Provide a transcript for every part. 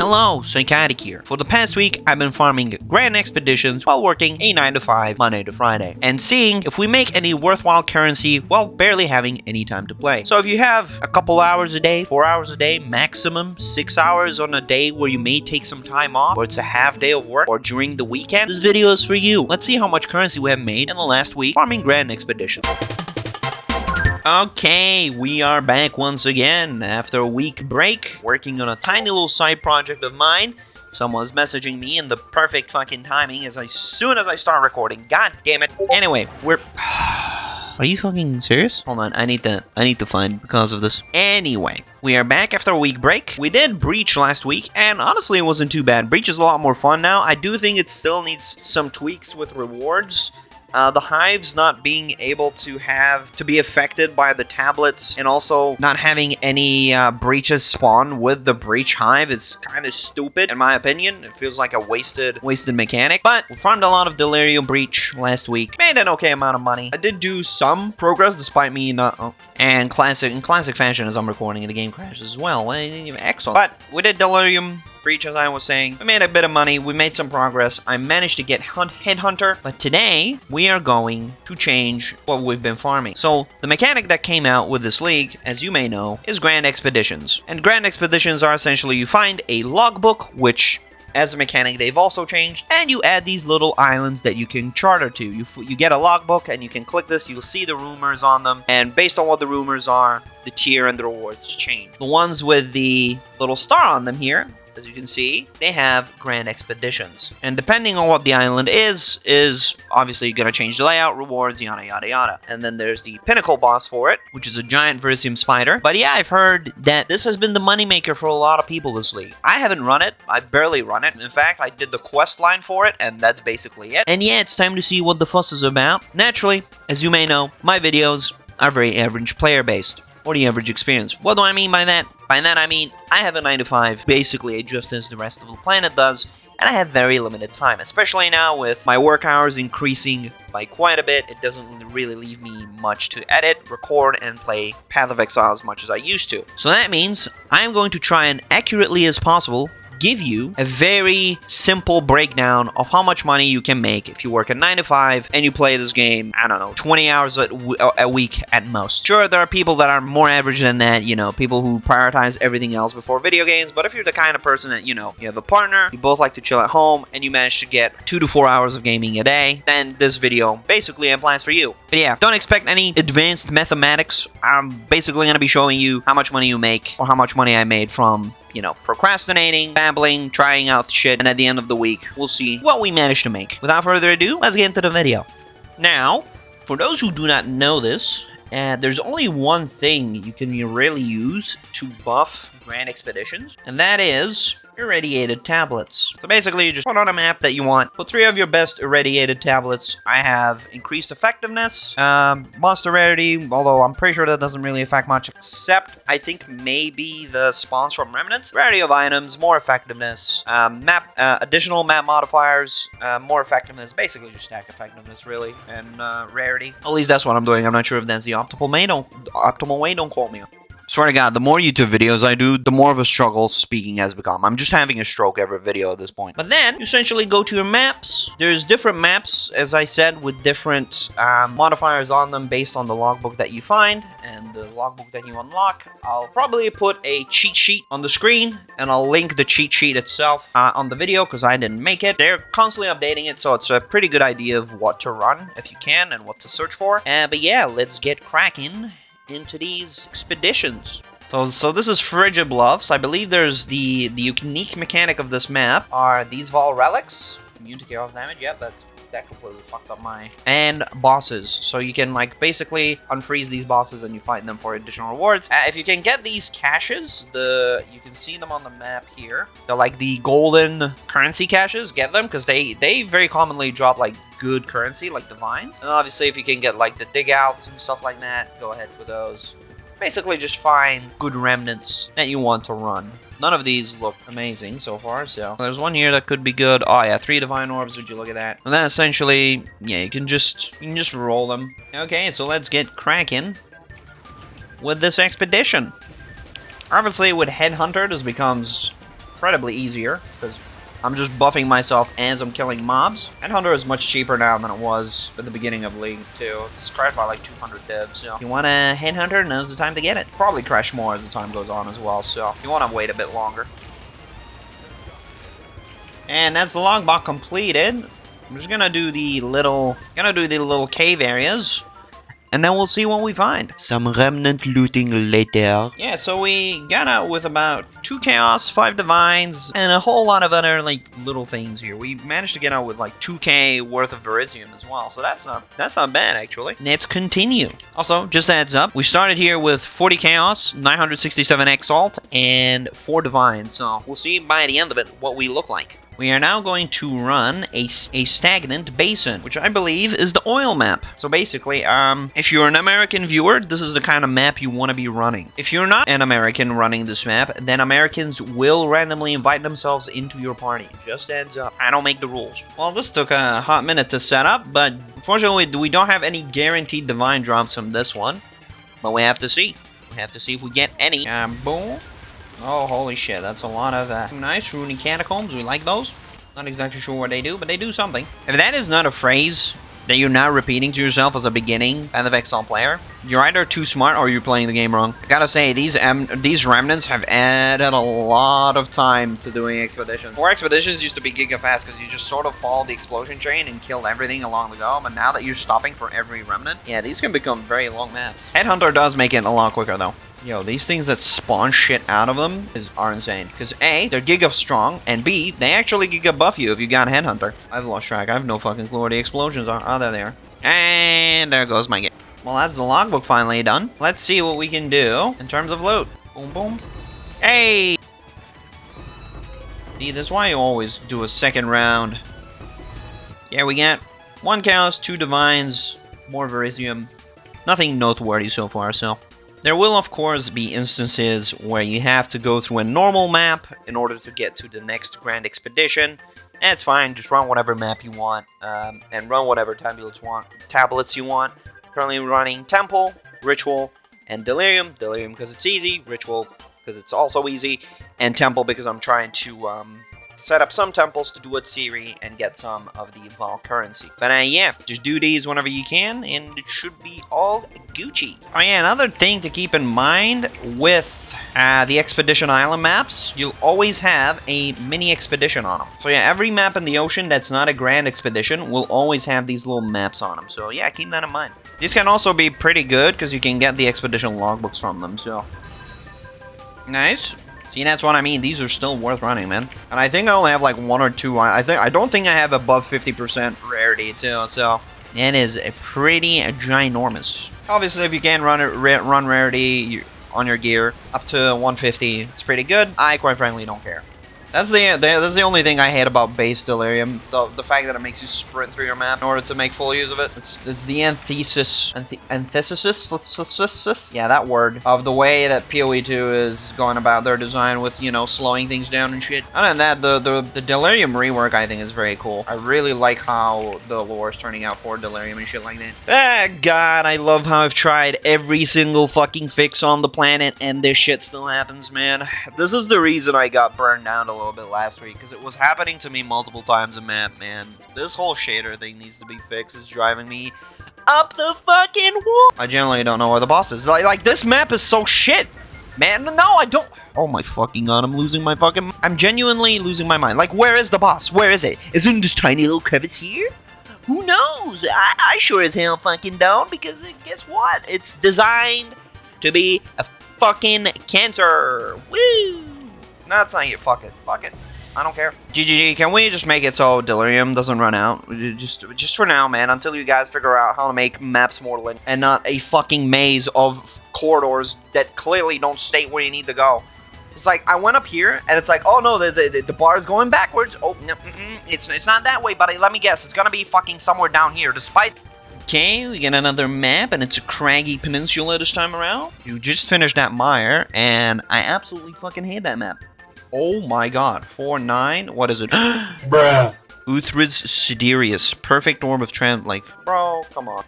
Hello, Psychotic here. For the past week, I've been farming grand expeditions while working a 9 to 5, Monday to Friday, and seeing if we make any worthwhile currency while barely having any time to play. So if you have a couple hours a day, 4 hours a day, maximum 6 hours on a day where you may take some time off, or it's a half day of work, or during the weekend, this video is for you. Let's see how much currency we have made in the last week farming grand expeditions. Okay, we are back once again after a week break, working on a tiny little side project of mine. Someone's messaging me in the perfect fucking timing as soon as I start recording. God damn it. Anyway, we're... Are you fucking serious? Hold on, I need to find because of this. Anyway, we are back after a week break. We did Breach last week, and honestly, it wasn't too bad. Breach is a lot more fun now. I do think it still needs some tweaks with rewards. The hives not being able to be affected by the tablets, and also not having any breaches spawn with the breach hive is kind of stupid in my opinion. It feels like a wasted mechanic. But we farmed a lot of delirium breach last week, made an okay amount of money. I did do some progress despite me not in classic fashion as I'm recording, and the game crashes as well. Excellent. But we did delirium breach, as I was saying. We made a bit of money, we made some progress. I managed to get Headhunter, but today we are going to change what we've been farming. So the mechanic that came out with this league, as you may know, is Grand Expeditions. And Grand Expeditions are essentially you find a logbook, which as a mechanic they've also changed, and you add these little islands that you can charter to. You get a logbook and you can click this, you'll see the rumors on them, and based on what the rumors are, the tier and the rewards change. The ones with the little star on them here, as you can see, they have Grand Expeditions. And depending on what the island is obviously going to change the layout, rewards, yada yada yada. And then there's the pinnacle boss for it, which is a giant Verisium spider. But yeah, I've heard that this has been the moneymaker for a lot of people this league. I haven't run it. I barely run it. In fact, I did the quest line for it, and that's basically it. And yeah, it's time to see what the fuss is about. Naturally, as you may know, my videos are very average player based, or the average experience. What do I mean by that? By that I mean, I have a 9 to 5, basically just as the rest of the planet does, and I have very limited time, especially now with my work hours increasing by quite a bit. It doesn't really leave me much to edit, record, and play Path of Exile as much as I used to. So that means I'm going to try and accurately as possible give you a very simple breakdown of how much money you can make if you work a 9 to 5 and you play this game, I don't know, 20 hours a week at most. Sure, there are people that are more average than that, you know, people who prioritize everything else before video games, but if you're the kind of person that, you know, you have a partner, you both like to chill at home, and you manage to get 2 to 4 hours of gaming a day, then this video basically applies for you. But yeah, don't expect any advanced mathematics. I'm basically going to be showing you how much money you make, or how much money I made from, you know, procrastinating, babbling, trying out shit, and at the end of the week, we'll see what we managed to make. Without further ado, let's get into the video. Now, for those who do not know this, there's only one thing you can really use to buff Grand Expeditions, and that is irradiated tablets. So basically, you just put on a map that you want, put 3 of your best irradiated tablets. I have increased effectiveness, monster rarity, although I'm pretty sure that doesn't really affect much, except I think maybe the spawns from remnants. Rarity of items, more effectiveness, additional map modifiers, more effectiveness, basically just stack effectiveness really, and rarity. At least that's what I'm doing. I'm not sure if that's the optimal way, don't quote me. Swear to God, the more YouTube videos I do, the more of a struggle speaking has become. I'm just having a stroke every video at this point. But then, you essentially go to your maps. There's different maps, as I said, with different modifiers on them based on the logbook that you find and the logbook that you unlock. I'll probably put a cheat sheet on the screen, and I'll link the cheat sheet itself on the video because I didn't make it. They're constantly updating it, so it's a pretty good idea of what to run if you can and what to search for. But yeah, let's get cracking into these expeditions. So this is Frigid Bluffs. I believe there's the unique mechanic of this map are these Vol relics, immune to chaos damage. Yep, that completely fucked up my... And bosses. So you can like basically unfreeze these bosses and you fight them for additional rewards. If you can get these caches, you can see them on the map here. They're like the golden currency caches. Get them because they very commonly drop like good currency, like divines. And obviously if you can get like the dig outs and stuff like that, go ahead for those. Basically just find good remnants that you want to run. None of these look amazing so far, so there's one here that could be good. Oh yeah, 3 divine orbs, would you look at that? And then essentially, yeah, you can just roll them. Okay, so let's get cracking with this expedition. Obviously with Headhunter, this becomes incredibly easier, because I'm just buffing myself as I'm killing mobs. Headhunter is much cheaper now than it was at the beginning of League 2. It's crashed by like 200 divs, so if you want a Headhunter, now's the time to get it. Probably crash more as the time goes on as well, so if you want to wait a bit longer. And that's the logbook completed. I'm just gonna do the little cave areas, and then we'll see what we find. Some remnant looting later. Yeah, so we got out with about 2 Chaos, 5 Divines, and a whole lot of other, like, little things here. We managed to get out with, like, 2k worth of Verisium as well, so that's not bad, actually. Let's continue. Also, just a heads up, we started here with 40 Chaos, 967 Exalt, and 4 Divines, so we'll see by the end of it what we look like. We are now going to run a stagnant basin, which I believe is the oil map. So basically, if you're an American viewer, this is the kind of map you want to be running. If you're not an American running this map, then Americans will randomly invite themselves into your party. Just heads up. I don't make the rules. Well, this took a hot minute to set up, but unfortunately, we don't have any guaranteed divine drops from this one. But we have to see. We have to see if we get any. Boom. Oh, holy shit, that's a lot of nice runic catacombs. We like those. Not exactly sure what they do, but they do something. If that is not a phrase that you're now repeating to yourself as a beginning Path of Exile player, you're either too smart or you're playing the game wrong. I gotta say, these remnants have added a lot of time to doing expeditions. 4 expeditions used to be giga fast because you just sort of follow the explosion chain and killed everything along the go, but now that you're stopping for every remnant, yeah, these can become very long maps. Headhunter does make it a lot quicker though. Yo, these things that spawn shit out of them are insane. Because A, they're giga strong, and B, they actually giga buff you if you got Headhunter. I've lost track. I have no fucking clue where the explosions are. Oh, there they are. And there goes my game. Well, that's the logbook finally done. Let's see what we can do in terms of loot. Boom, boom. Hey! See, that's why you always do a second round. Yeah, we got 1 Chaos, 2 Divines, more Verisium. Nothing noteworthy so far, so... There will, of course, be instances where you have to go through a normal map in order to get to the next Grand Expedition. That's fine, just run whatever map you want, and run whatever tablets you want. Currently running Temple, Ritual, and Delirium. Delirium because it's easy, Ritual because it's also easy, and Temple because I'm trying to set up some temples to do Atsiri and get some of the Val currency. But yeah, just do these whenever you can, and it should be all Gucci. Oh yeah, another thing to keep in mind with the Expedition Island maps, you'll always have a mini expedition on them. So yeah, every map in the ocean that's not a grand expedition will always have these little maps on them. So yeah, keep that in mind. These can also be pretty good because you can get the expedition logbooks from them, so... Nice. See, that's what I mean. These are still worth running, man. And I think I only have like 1 or 2. I don't think I have above 50% rarity too. So it is a pretty ginormous. Obviously, if you can run rarity on your gear up to 150, it's pretty good. I quite frankly don't care. That's the only thing I hate about base Delirium. The fact that it makes you sprint through your map in order to make full use of it. It's the antithesis. Yeah, that word. Of the way that POE2 is going about their design with, you know, slowing things down and shit. Other than that, the Delirium rework I think is very cool. I really like how the lore is turning out for Delirium and shit like that. Ah, God, I love how I've tried every single fucking fix on the planet and this shit still happens, man. This is the reason I got burned down a little bit last week, because it was happening to me multiple times a map, man. This whole shader thing needs to be fixed. It's driving me up the fucking wall. I generally don't know where the boss is. Like this map is so shit, man. No, I don't. Oh my fucking god, I'm genuinely losing my mind. Like, where is the boss? Where is it? Is it in this tiny little crevice here? Who knows? I sure as hell fucking don't, because guess what? It's designed to be a fucking cancer. Woo! No, it's not here. Fuck it. Fuck it. I don't care. GGG, can we just make it so Delirium doesn't run out? Just for now, man, until you guys figure out how to make maps more linear and not a fucking maze of corridors that clearly don't state where you need to go. It's like, I went up here, and it's like, oh no, the bar is going backwards. Oh, no, it's not that way, buddy. Let me guess. It's gonna be fucking somewhere down here, despite... Okay, we get another map, and it's a craggy peninsula this time around. You just finished that mire, and I absolutely fucking hate that map. Oh my god, 4-9? What is it? Bruh. Uthrid's Siderius. Perfect orb of like, bro, come on.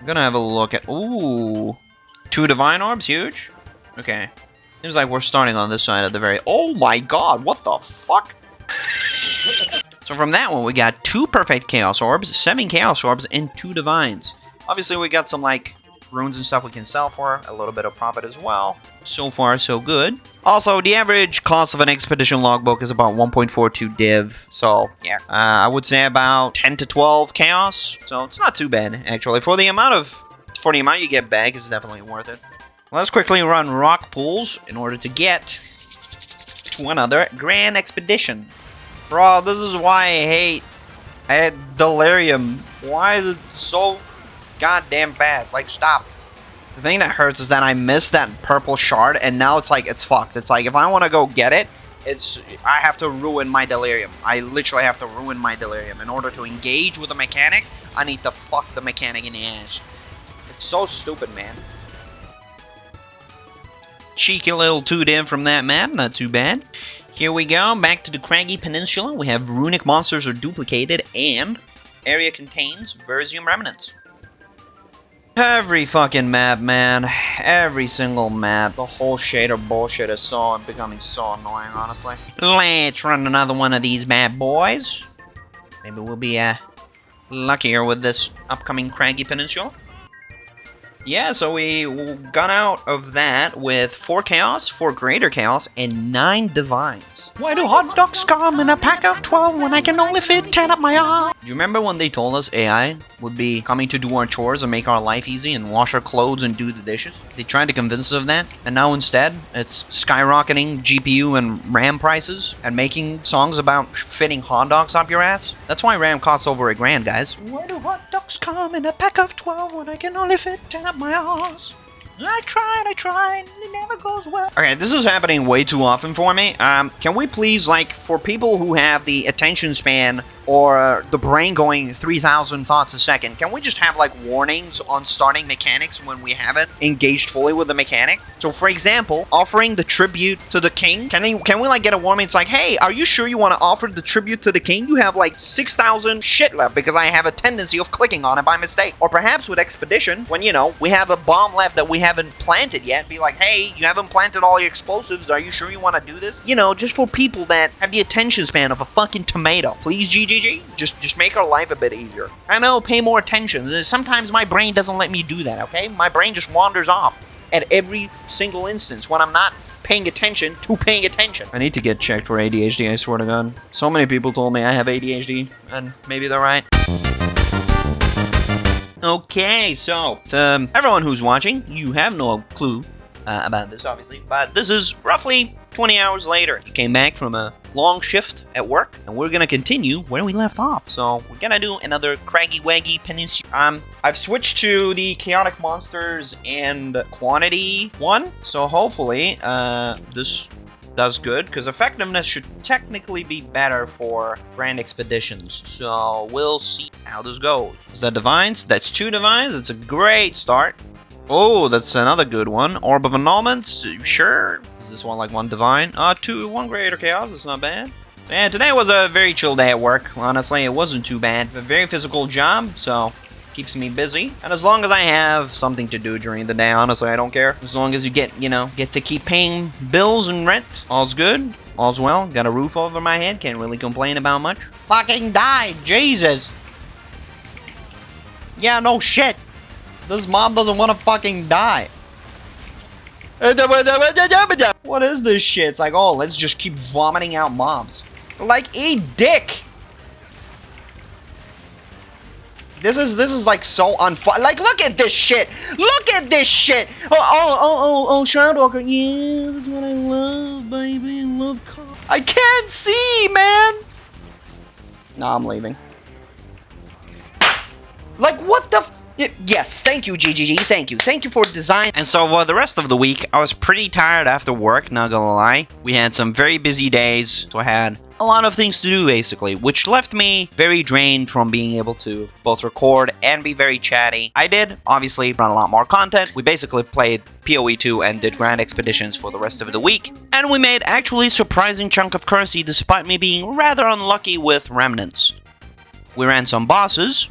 I'm gonna have a look at... Ooh. 2 divine orbs, huge. Okay. Seems like we're starting on this side at the very... Oh my god, what the fuck? So from that one, we got 2 perfect Chaos Orbs, 7 Chaos Orbs, and 2 Divines. Obviously, we got some, like, runes and stuff we can sell for, a little bit of profit as well. So far, so good. Also, the average cost of an expedition logbook is about 1.42 div. So, yeah, I would say about 10 to 12 Chaos. So, it's not too bad, actually. For the amount you get back, it's definitely worth it. Let's quickly run rock pools in order to get to another Grand Expedition. Bro, this is why I hate Delirium. Why is it so goddamn fast? Like, stop. The thing that hurts is that I missed that purple shard, and now it's like, it's fucked. It's like, if I want to go get it, I have to ruin my Delirium. I literally have to ruin my Delirium. In order to engage with the mechanic, I need to fuck the mechanic in the ass. It's so stupid, man. Cheeky little 2-div from that map, not too bad. Here we go, back to the Craggy Peninsula. We have runic monsters are duplicated, and area contains Verzium remnants. Every fucking map, man. Every single map. The whole shader bullshit is becoming so annoying, honestly. Let's run another one of these bad boys. Maybe we'll be luckier with this upcoming Craggy Peninsula. Yeah, so we got out of that with 4 Chaos, 4 Greater Chaos, and 9 Divines. Why do hot dogs come in a pack of 12 when I can only fit 10 up my arm? Do you remember when they told us AI would be coming to do our chores and make our life easy and wash our clothes and do the dishes? They tried to convince us of that, and now instead, it's skyrocketing GPU and RAM prices and making songs about fitting hot dogs up your ass. That's why RAM costs over $1,000, guys. Why do hot dogs come in a pack of 12 when I can only fit 10 up my ass? I tried, and it never goes well. Okay, this is happening way too often for me. Can we please, like, for people who have the attention span or the brain going 3,000 thoughts a second, can we just have, like, warnings on starting mechanics when we haven't engaged fully with the mechanic? So, for example, offering the tribute to the king. Can we, like, get a warning? It's like, hey, are you sure you want to offer the tribute to the king? You have, like, 6,000 shit left because I have a tendency of clicking on it by mistake. Or perhaps with Expedition, when, you know, we have a bomb left that we haven't planted yet, be like, hey, you haven't planted all your explosives, are you sure you want to do this? You know, just for people that have the attention span of a fucking tomato. Please, GGG, just make our life a bit easier. I know, pay more attention. Sometimes my brain doesn't let me do that, okay? My brain just wanders off at every single instance when I'm not paying attention to paying attention. I need to get checked for ADHD, I swear to God. So many people told me I have ADHD, and maybe they're right. Okay, so, to everyone who's watching, you have no clue about this, obviously, but this is roughly 20 hours later. I came back from a long shift at work, and we're gonna continue where we left off. So, we're gonna do another Craggy Waggy Peninsula. I've switched to the Chaotic Monsters and Quantity one, so hopefully, this does good, because effectiveness should technically be better for Grand Expeditions. So we'll see how this goes. Is that Divines? That's 2 Divines. It's a great start. Oh, that's another good one. Orb of Annulments. Sure. Is this one like 1 Divine? 1 Greater Chaos. That's not bad. Yeah, today was a very chill day at work. Honestly, it wasn't too bad. A very physical job, so keeps me busy. And as long as I have something to do during the day, honestly, I don't care. As long as you get to keep paying bills and rent, all's good, all's well. Got a roof over my head, can't really complain about much. Fucking die, Jesus. Yeah, no shit. This mob doesn't want to fucking die. What is this shit? It's like, oh, let's just keep vomiting out mobs. Like, eat dick. This is like so unfun. Like, look at this shit. Look at this shit. Oh, Shroudwalker. Yeah, that's what I love, baby. I love coffee. I can't see, man. No, I'm leaving. Like, what the? Yes, thank you, GGG. Thank you. Thank you for design. And so, the rest of the week, I was pretty tired after work, not gonna lie. We had some very busy days, so I had a lot of things to do, basically, which left me very drained from being able to both record and be very chatty. I did, obviously, run a lot more content. We basically played POE2 and did Grand Expeditions for the rest of the week. And we made actually a surprising chunk of currency despite me being rather unlucky with remnants. We ran some bosses.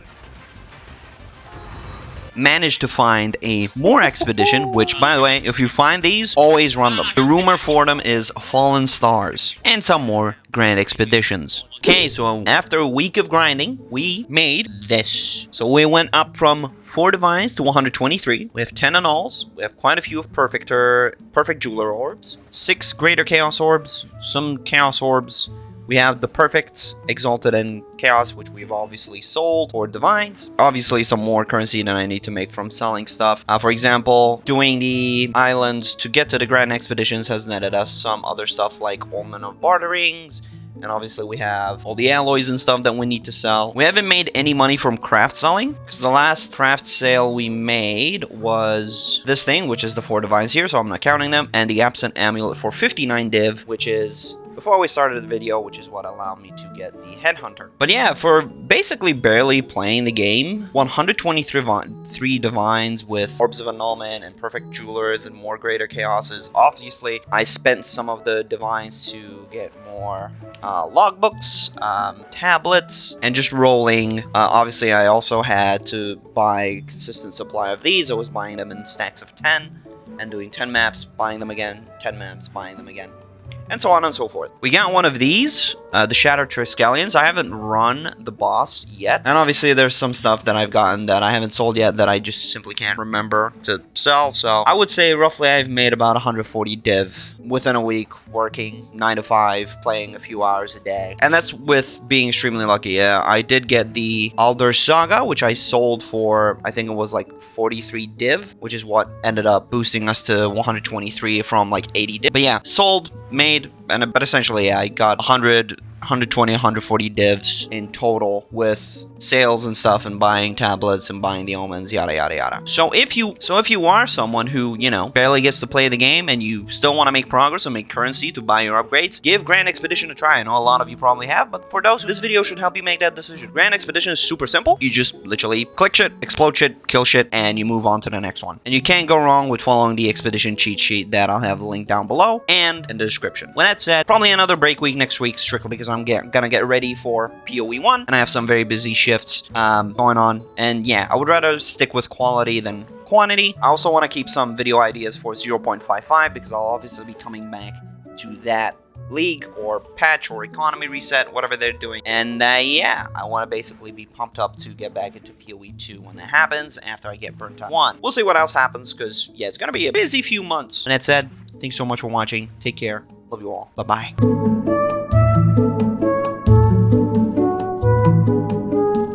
managed to find a more expedition, which, by the way, if you find these, always run them. The rumor for them is Fallen Stars, and some more grand expeditions. Okay, so after a week of grinding, we made this. So we went up from 4 divines to 123. We have 10 annuls. We have quite a few of perfect jeweler orbs. 6 greater chaos orbs. Some chaos orbs. We have the perfect, exalted, and chaos, which we've obviously sold, or divines. Obviously, some more currency that I need to make from selling stuff. For example, doing the islands to get to the grand expeditions has netted us some other stuff like Omen of Barterings. And obviously we have all the alloys and stuff that we need to sell. We haven't made any money from craft selling, because the last craft sale we made was this thing, which is the 4 divines here, so I'm not counting them, and the absent amulet for 59 div, which is before we started the video, which is what allowed me to get the headhunter. But yeah, for basically barely playing the game, 123 divines with orbs of annulment and perfect jewelers and more greater chaoses. Obviously, I spent some of the divines to get more logbooks, tablets, and just rolling. Obviously, I also had to buy a consistent supply of these. I was buying them in stacks of 10 and doing 10 maps, buying them again, 10 maps, buying them again, and so on and so forth. We got one of these, the Shattered Triskelions. I haven't run the boss yet. And obviously there's some stuff that I've gotten that I haven't sold yet that I just simply can't remember to sell. So I would say roughly I've made about 140 div within a week, working 9 to 5, playing a few hours a day. And that's with being extremely lucky. Yeah, I did get the Alder Saga, which I sold for, I think it was like 43 div, which is what ended up boosting us to 123 from like 80 div. But yeah, sold, made, but essentially, yeah, I got 100, 120, 140 divs in total with sales and stuff and buying tablets and buying the omens, yada yada yada. So if you are someone who, you know, barely gets to play the game and you still want to make progress and make currency to buy your upgrades, give Grand Expedition a try. I know a lot of you probably have, but for those, this video should help you make that decision. Grand Expedition is super simple. You just literally click shit, explode shit, kill shit, and you move on to the next one. And you can't go wrong with following the expedition cheat sheet that I'll have linked down below and in the description. With that said, probably another break week next week, strictly because I'm gonna get ready for POE1, and I have some very busy shifts going on. And yeah, I would rather stick with quality than quantity. I also want to keep some video ideas for 0.55 because I'll obviously be coming back to that league or patch or economy reset, whatever they're doing. And yeah, I want to basically be pumped up to get back into POE2 when that happens after I get burnt out 1. We'll see what else happens because yeah, it's gonna be a busy few months. And that said, thanks so much for watching. Take care. Love you all. Bye-bye.